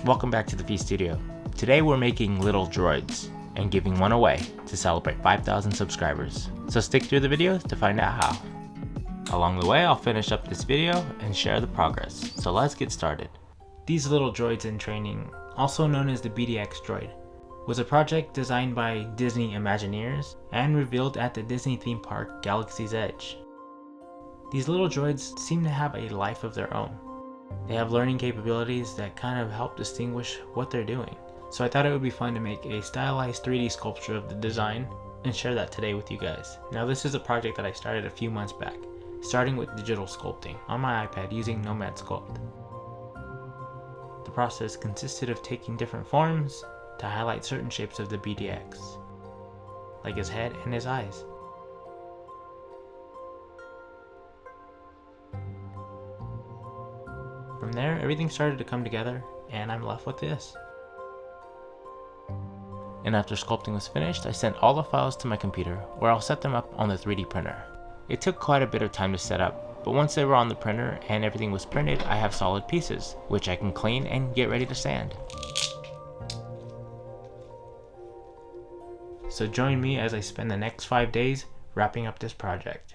Welcome back to the P Studio. Today we're making little droids and giving one away to celebrate 5,000 subscribers. So stick through the video to find out how. Along the way I'll finish up this video and share the progress. So let's get started. These little droids in training, also known as the BDX Droid, was a project designed by Disney Imagineers and revealed at the Disney theme park Galaxy's Edge. These little droids seem to have a life of their own. They have learning capabilities that kind of help distinguish what they're doing. So I thought it would be fun to make a stylized 3D sculpture of the design and share that today with you guys. Now this is a project that I started a few months back, starting with digital sculpting on my iPad using Nomad Sculpt. The process consisted of taking different forms to highlight certain shapes of the BDX, like his head and his eyes. From there, everything started to come together, and I'm left with this. And after sculpting was finished, I sent all the files to my computer, where I'll set them up on the 3D printer. It took quite a bit of time to set up, but once they were on the printer and everything was printed, I have solid pieces, which I can clean and get ready to sand. So join me as I spend the next 5 days wrapping up this project.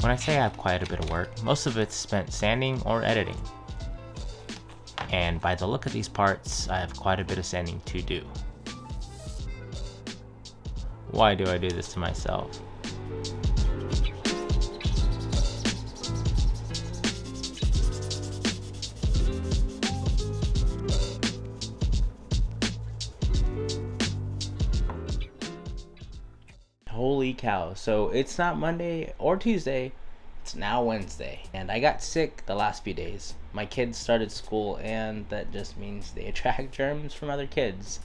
When I say I have quite a bit of work, most of it's spent sanding or editing. And by the look of these parts, I have quite a bit of sanding to do. Why do I do this to myself? Holy cow, so it's not Monday or Tuesday, it's now Wednesday, and I got sick the last few days. My kids started school, and that just means they attract germs from other kids.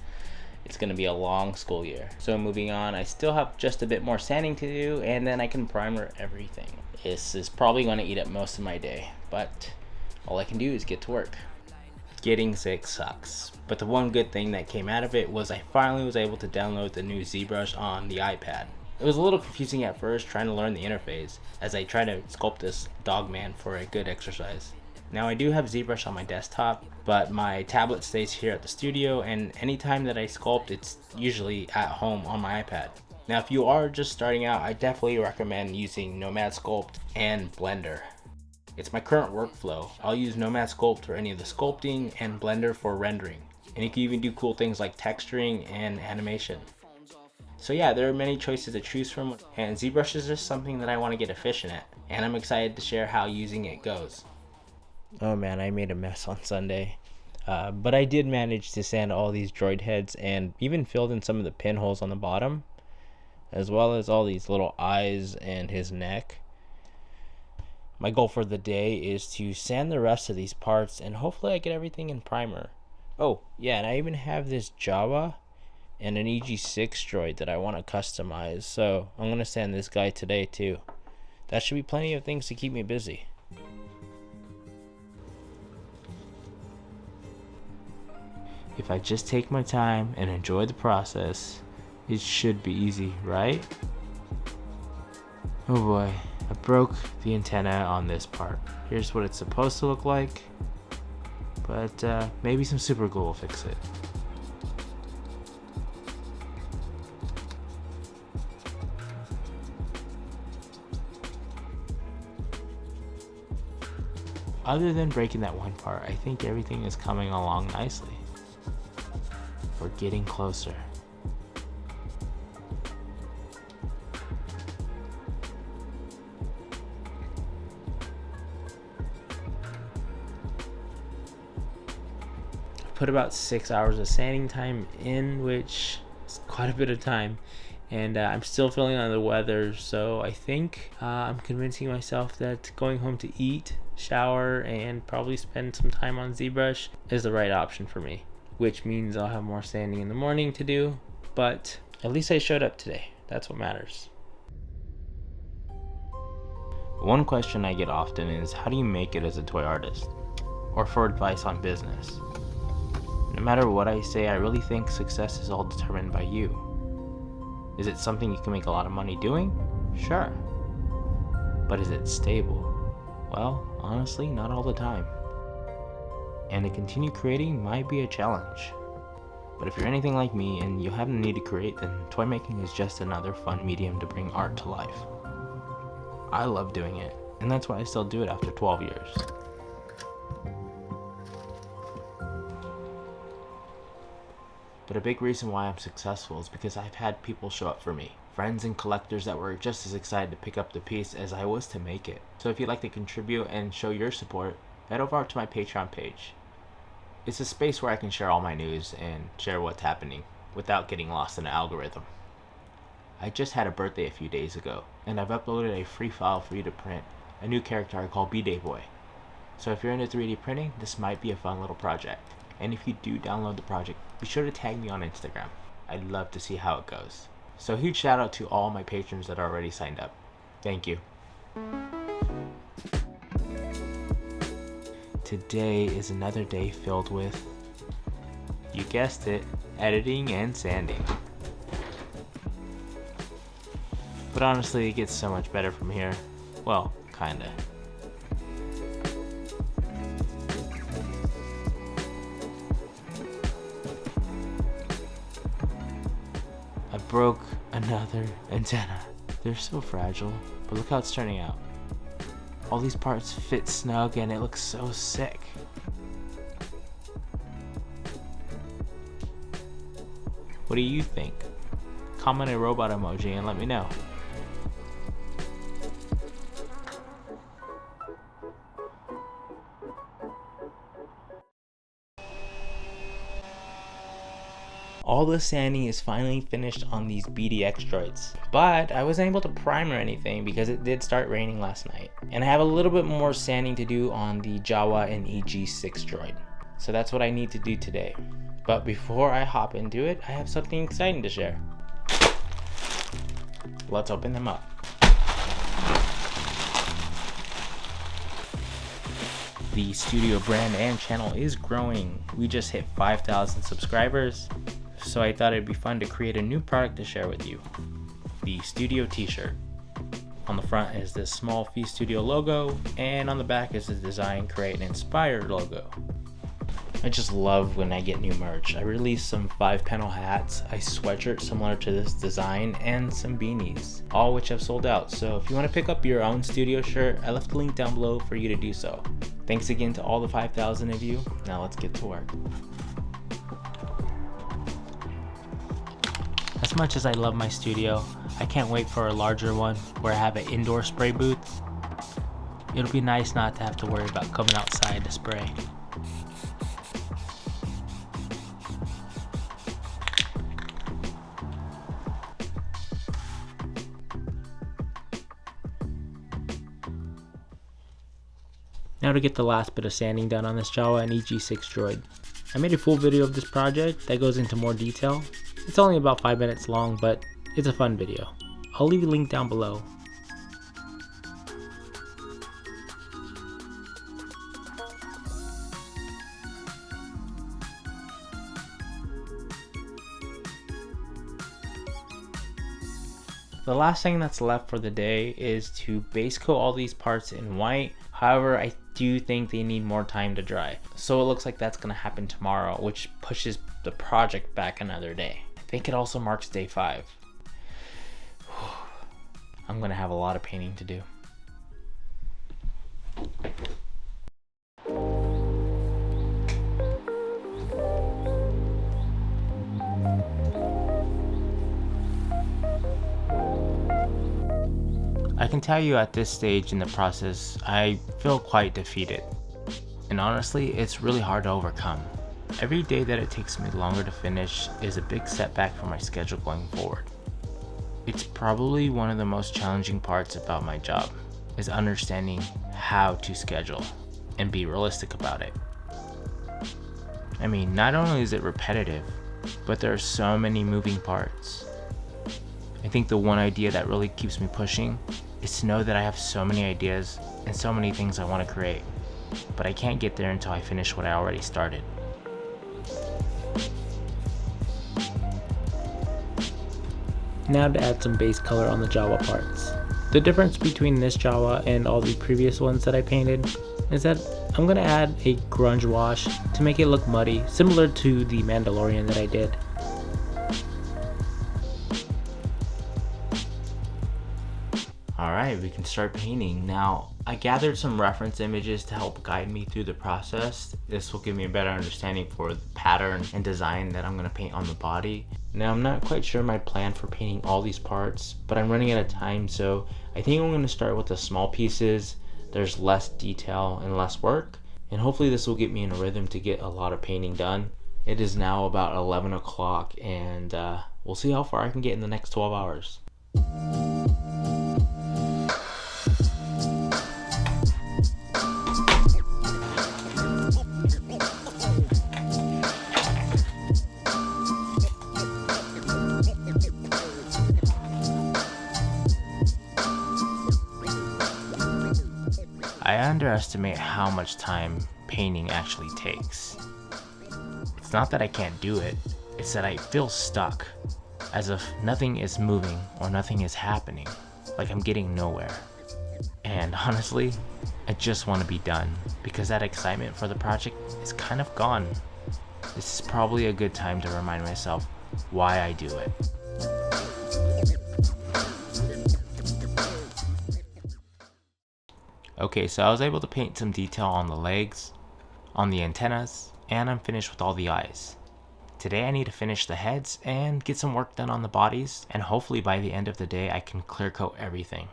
It's gonna be a long school year. So moving on, I still have just a bit more sanding to do, and then I can primer everything. This is probably gonna eat up most of my day, but all I can do is get to work. Getting sick sucks, but the one good thing that came out of it was I finally was able to download the new ZBrush on the iPad. It was a little confusing at first trying to learn the interface as I try to sculpt this dog man for a good exercise. Now I do have ZBrush on my desktop, but my tablet stays here at the studio, and anytime that I sculpt, it's usually at home on my iPad. Now if you are just starting out, I definitely recommend using Nomad Sculpt and Blender. It's my current workflow. I'll use Nomad Sculpt for any of the sculpting and Blender for rendering. And you can even do cool things like texturing and animation. So yeah, there are many choices to choose from, and ZBrush is just something that I want to get efficient at, and I'm excited to share how using it goes. Oh man, I made a mess on Sunday. But I did manage to sand all these droid heads and even filled in some of the pinholes on the bottom, as well as all these little eyes and his neck. My goal for the day is to sand the rest of these parts, and hopefully I get everything in primer. Oh yeah, and I even have this JAWA and an EG6 droid that I want to customize, so I'm going to sand this guy today too. That should be plenty of things to keep me busy. If I just take my time and enjoy the process, it should be easy, right? Oh boy, I broke the antenna on this part. Here's what it's supposed to look like, but maybe some super glue will fix it. Other than breaking that one part, I think everything is coming along nicely. We're getting closer. I've put about 6 hours of sanding time in, which is quite a bit of time. And I'm still feeling under the weather, so I think I'm convincing myself that going home to eat, shower, and probably spend some time on ZBrush is the right option for me. Which means I'll have more sanding in the morning to do, but at least I showed up today. That's what matters. One question I get often is, how do you make it as a toy artist? Or for advice on business. No matter what I say, I really think success is all determined by you. Is it something you can make a lot of money doing? Sure. But is it stable? Well, honestly, not all the time. And to continue creating might be a challenge. But if you're anything like me and you have the need to create, then toy making is just another fun medium to bring art to life. I love doing it, and that's why I still do it after 12 years. But a big reason why I'm successful is because I've had people show up for me. Friends and collectors that were just as excited to pick up the piece as I was to make it. So if you'd like to contribute and show your support, head over to my Patreon page. It's a space where I can share all my news and share what's happening without getting lost in the algorithm. I just had a birthday a few days ago, and I've uploaded a free file for you to print a new character I call B-Day Boy. So if you're into 3D printing, this might be a fun little project. And if you do download the project, be sure to tag me on Instagram. I'd love to see how it goes. So huge shout out to all my patrons that are already signed up. Thank you. Today is another day filled with, you guessed it, editing and sanding. But honestly, it gets so much better from here. Well, kinda. I broke another antenna. They're so fragile, but look how it's turning out. All these parts fit snug and it looks so sick. What do you think? Comment a robot emoji and let me know. All the sanding is finally finished on these BDX droids, but I wasn't able to prime or anything because it did start raining last night. And I have a little bit more sanding to do on the JAWA and EG6 droid. So that's what I need to do today. But before I hop into it, I have something exciting to share. Let's open them up. The studio brand and channel is growing. We just hit 5,000 subscribers. So I thought it'd be fun to create a new product to share with you. The studio t-shirt. On the front is this small Fee Studio logo, and on the back is the Design, Create, and Inspire logo. I just love when I get new merch. I released some 5-panel hats, a sweatshirt similar to this design, and some beanies, all which have sold out. So if you want to pick up your own studio shirt, I left a link down below for you to do so. Thanks again to all the 5,000 of you. Now let's get to work. As much as I love my studio, I can't wait for a larger one where I have an indoor spray booth. It'll be nice not to have to worry about coming outside to spray. Now to get the last bit of sanding done on this JAWA and EG6 droid. I made a full video of this project that goes into more detail. It's only about 5 minutes long, but it's a fun video. I'll leave a link down below. The last thing that's left for the day is to base coat all these parts in white. However, I do think they need more time to dry. So it looks like that's gonna happen tomorrow, which pushes the project back another day. I think it also marks day 5. I'm gonna have a lot of painting to do. I can tell you at this stage in the process, I feel quite defeated. And honestly, it's really hard to overcome. Every day that it takes me longer to finish is a big setback for my schedule going forward. It's probably one of the most challenging parts about my job, is understanding how to schedule and be realistic about it. I mean, not only is it repetitive, but there are so many moving parts. I think the one idea that really keeps me pushing is to know that I have so many ideas and so many things I want to create, but I can't get there until I finish what I already started. Now to add some base color on the JAWA parts. The difference between this JAWA and all the previous ones that I painted is that I'm going to add a grunge wash to make it look muddy, similar to the Mandalorian that I did. Alright, we can start painting. Now, I gathered some reference images to help guide me through the process. This will give me a better understanding for the pattern and design that I'm going to paint on the body. Now, I'm not quite sure my plan for painting all these parts, but I'm running out of time, so I think I'm going to start with the small pieces. There's less detail and less work, and hopefully this will get me in a rhythm to get a lot of painting done. It is now about 11 o'clock, and we'll see how far I can get in the next 12 hours. I underestimate how much time painting actually takes. It's not that I can't do it, it's that I feel stuck, as if nothing is moving or nothing is happening, like I'm getting nowhere. And honestly, I just want to be done, because that excitement for the project is kind of gone. This is probably a good time to remind myself why I do it. Okay, so I was able to paint some detail on the legs, on the antennas, and I'm finished with all the eyes. Today I need to finish the heads and get some work done on the bodies, and hopefully by the end of the day I can clear coat everything.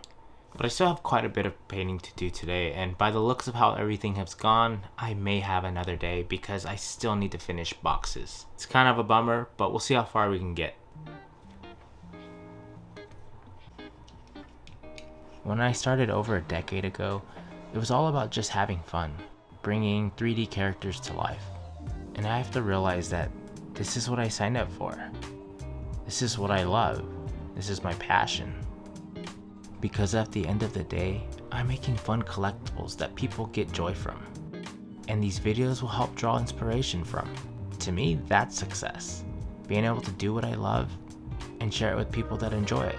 But I still have quite a bit of painting to do today, and by the looks of how everything has gone, I may have another day because I still need to finish boxes. It's kind of a bummer, but we'll see how far we can get. When I started over a decade ago, it was all about just having fun, bringing 3D characters to life. And I have to realize that this is what I signed up for. This is what I love. This is my passion. Because at the end of the day, I'm making fun collectibles that people get joy from. And these videos will help draw inspiration from. To me, that's success. Being able to do what I love and share it with people that enjoy it.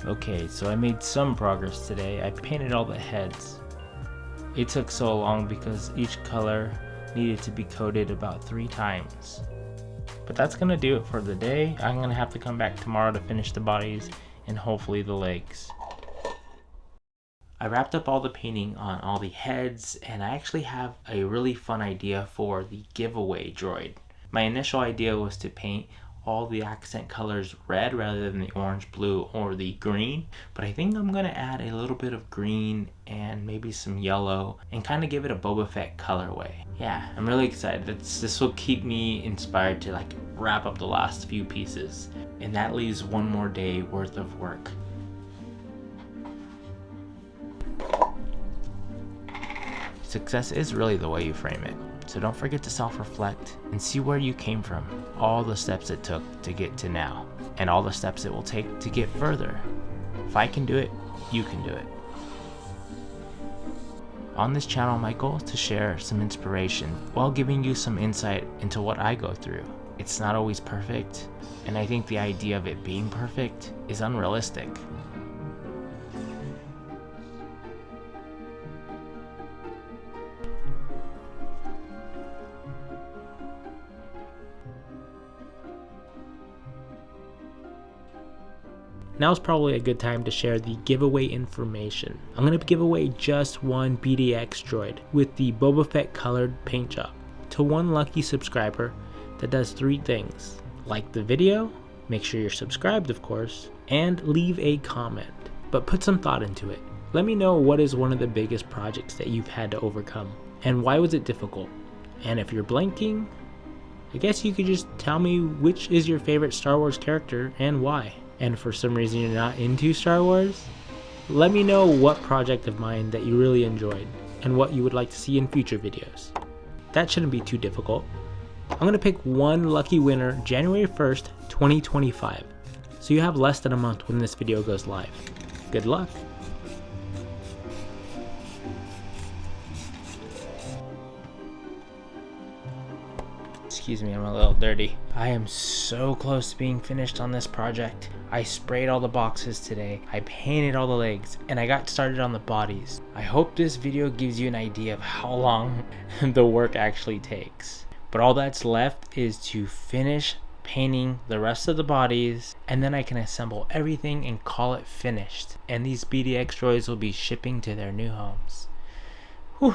Okay, so I made some progress today. I painted all the heads. It took so long because each color needed to be coated about 3 times. But that's gonna do it for the day. I'm gonna have to come back tomorrow to finish the bodies and hopefully the legs. I wrapped up all the painting on all the heads, and I actually have a really fun idea for the giveaway droid. My initial idea was to paint all the accent colors red rather than the orange, blue, or the green, but I think I'm gonna add a little bit of green and maybe some yellow and kind of give it a Boba Fett colorway. Yeah, I'm really excited. This will keep me inspired to like wrap up the last few pieces, and that leaves one more day worth of work. Success is really the way you frame it. So don't forget to self-reflect and see where you came from, all the steps it took to get to now, and all the steps it will take to get further. If I can do it, you can do it. On this channel, my goal is to share some inspiration while giving you some insight into what I go through. It's not always perfect, and I think the idea of it being perfect is unrealistic. Now's probably a good time to share the giveaway information. I'm going to give away just one BDX Droid with the Boba Fett colored paint job to one lucky subscriber that does 3 things. Like the video, make sure you're subscribed of course, and leave a comment. But put some thought into it. Let me know what is one of the biggest projects that you've had to overcome, and why was it difficult? And if you're blanking, I guess you could just tell me which is your favorite Star Wars character and why. And for some reason you're not into Star Wars, let me know what project of mine that you really enjoyed and what you would like to see in future videos. That shouldn't be too difficult. I'm going to pick one lucky winner January 1st, 2025. So you have less than a month when this video goes live. Good luck! Excuse me, I'm a little dirty. I am so close to being finished on this project. I sprayed all the boxes today, I painted all the legs, and I got started on the bodies. I hope this video gives you an idea of how long the work actually takes. But all that's left is to finish painting the rest of the bodies, and then I can assemble everything and call it finished. And these BDX droids will be shipping to their new homes. Whew.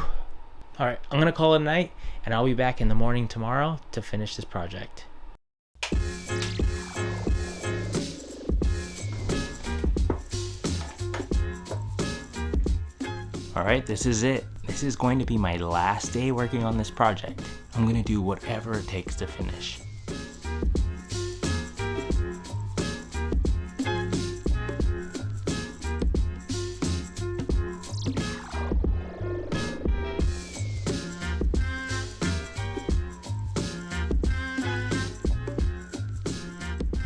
Alright, I'm gonna call it a night, and I'll be back in the morning tomorrow to finish this project. Alright, this is it. This is going to be my last day working on this project. I'm gonna do whatever it takes to finish.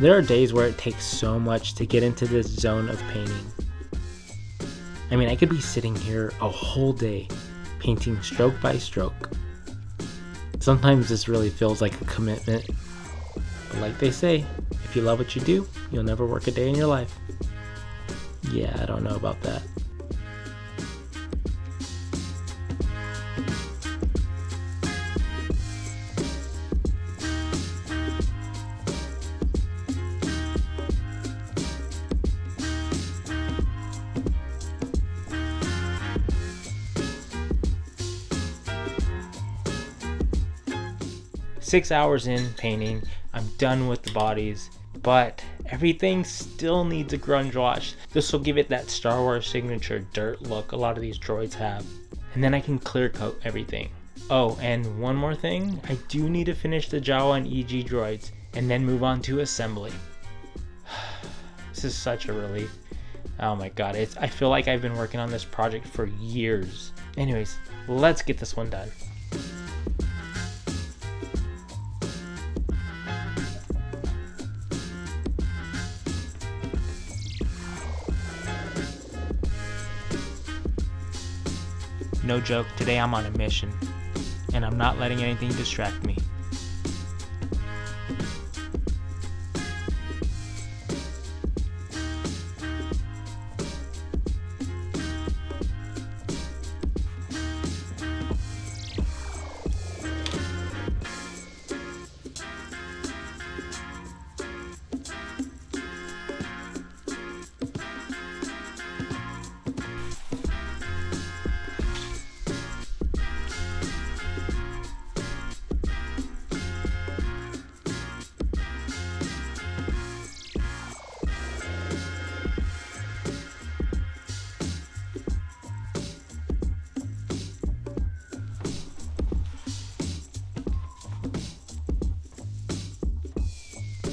There are days where it takes so much to get into this zone of painting. I mean, I could be sitting here a whole day painting stroke by stroke. Sometimes this really feels like a commitment, but like they say, if you love what you do, you'll never work a day in your life. Yeah, I don't know about that. Six hours in painting, I'm done with the bodies, but everything still needs a grunge wash. This will give it that Star Wars signature dirt look a lot of these droids have. And then I can clear coat everything. Oh, and one more thing, I do need to finish the JAWA and EG droids and then move on to assembly. This is such a relief. Oh my god, I feel like I've been working on this project for years. Anyways, let's get this one done. No joke, today I'm on a mission, and I'm not letting anything distract me.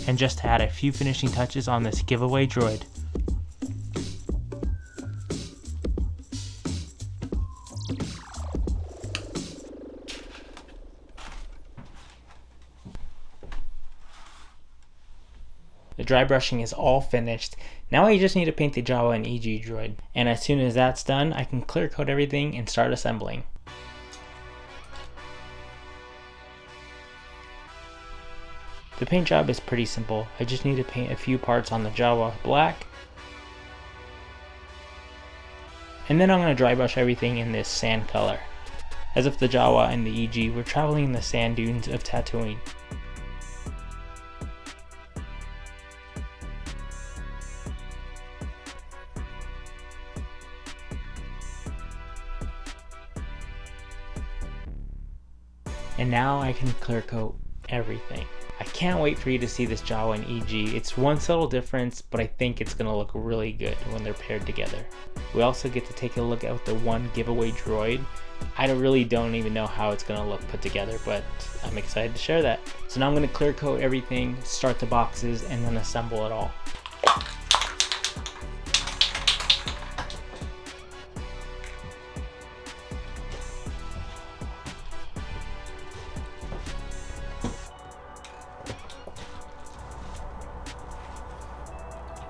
And just to add a few finishing touches on this giveaway droid. The dry brushing is all finished. Now I just need to paint the JAWA and EG droid. And as soon as that's done, I can clear coat everything and start assembling. The paint job is pretty simple. I just need to paint a few parts on the JAWA black. And then I'm going to dry brush everything in this sand color, as if the JAWA and the EG were traveling in the sand dunes of Tatooine. And now I can clear coat everything. I can't wait for you to see this JAWA and EG. It's one subtle difference, but I think it's going to look really good when they're paired together. We also get to take a look at the one giveaway droid. I really don't even know how it's going to look put together, but I'm excited to share that. So now I'm going to clear coat everything, start the boxes, and then assemble it all.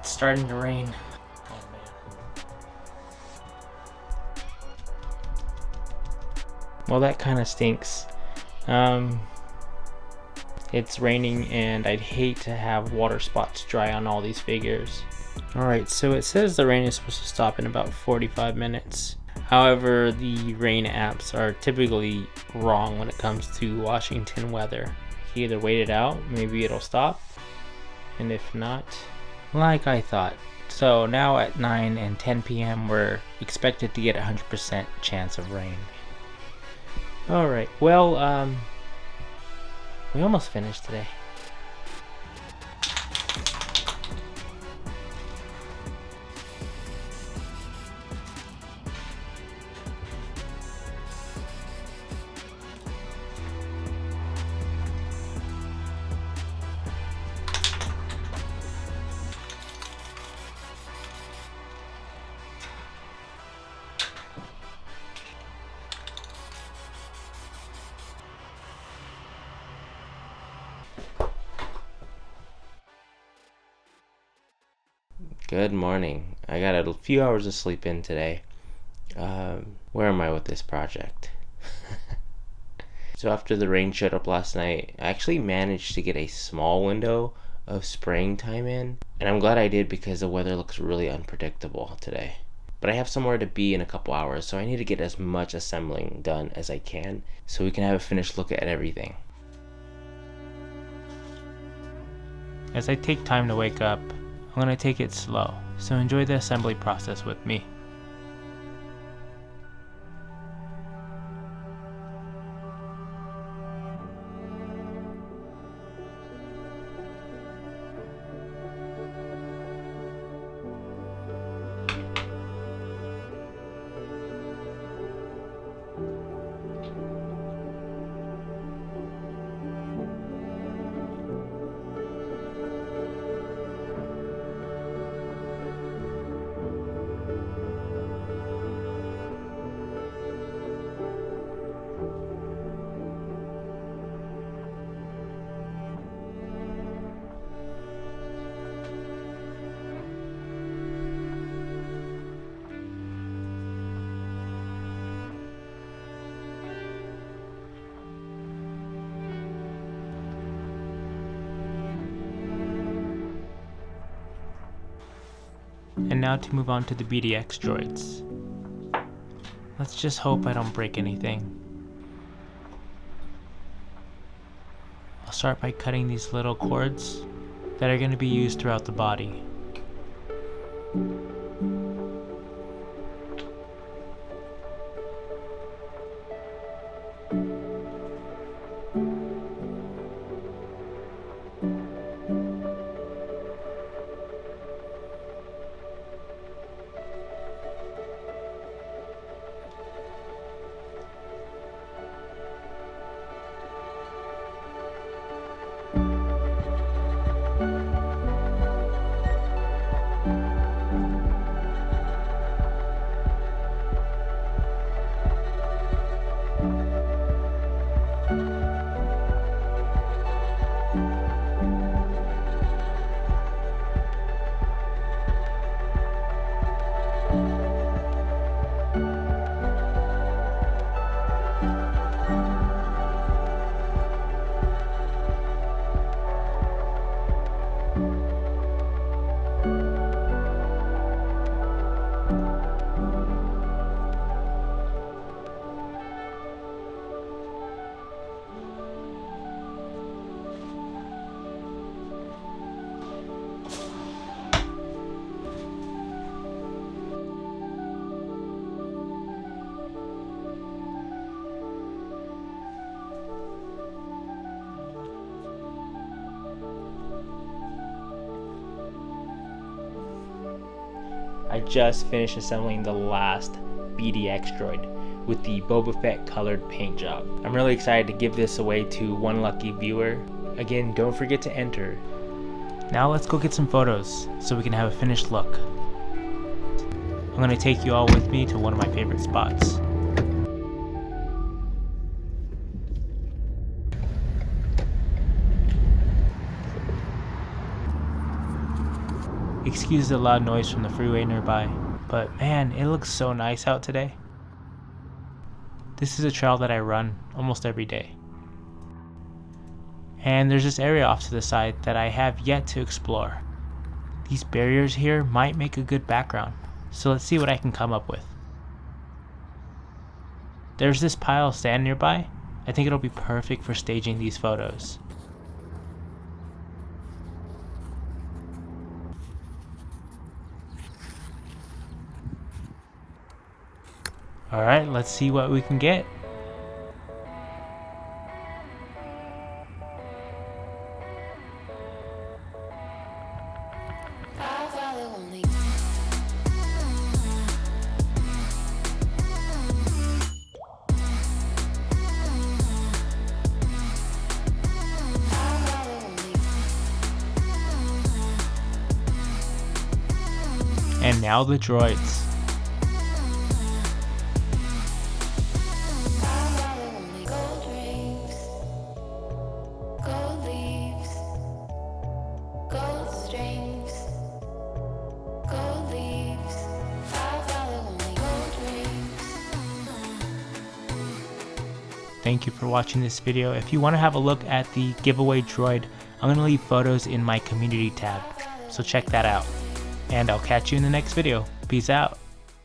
Starting to rain. Oh man. Well, that kind of stinks. It's raining and I'd hate to have water spots dry on all these figures. Alright, so it says the rain is supposed to stop in about 45 minutes. However, the rain apps are typically wrong when it comes to Washington weather. You either wait it out, maybe it'll stop, and if not, like I thought. So now at 9 and 10 p.m. we're expected to get 100% chance of rain. Alright, well, we almost finished today. Good morning. I got a few hours of sleep in today. Where am I with this project? So after the rain showed up last night, I actually managed to get a small window of spraying time in. And I'm glad I did because the weather looks really unpredictable today. But I have somewhere to be in a couple hours, so I need to get as much assembling done as I can so we can have a finished look at everything. As I take time to wake up, I'm going to take it slow, so enjoy the assembly process with me. And now to move on to the BDX Droids. Let's just hope I don't break anything. I'll start by cutting these little cords that are going to be used throughout the body. I just finished assembling the last BDX droid with the Boba Fett colored paint job. I'm really excited to give this away to one lucky viewer. Again, don't forget to enter. Now let's go get some photos so we can have a finished look. I'm going to take you all with me to one of my favorite spots. Excuse the loud noise from the freeway nearby, but man, it looks so nice out today. This is a trail that I run almost every day. And there's this area off to the side that I have yet to explore. These barriers here might make a good background, so let's see what I can come up with. There's this pile of sand nearby. I think it'll be perfect for staging these photos. Alright, let's see what we can get. And now the droids. Thank you for watching this video. If you want to have a look at the giveaway droid, I'm going to leave photos in my community tab, so check that out. And I'll catch you in the next video. Peace out.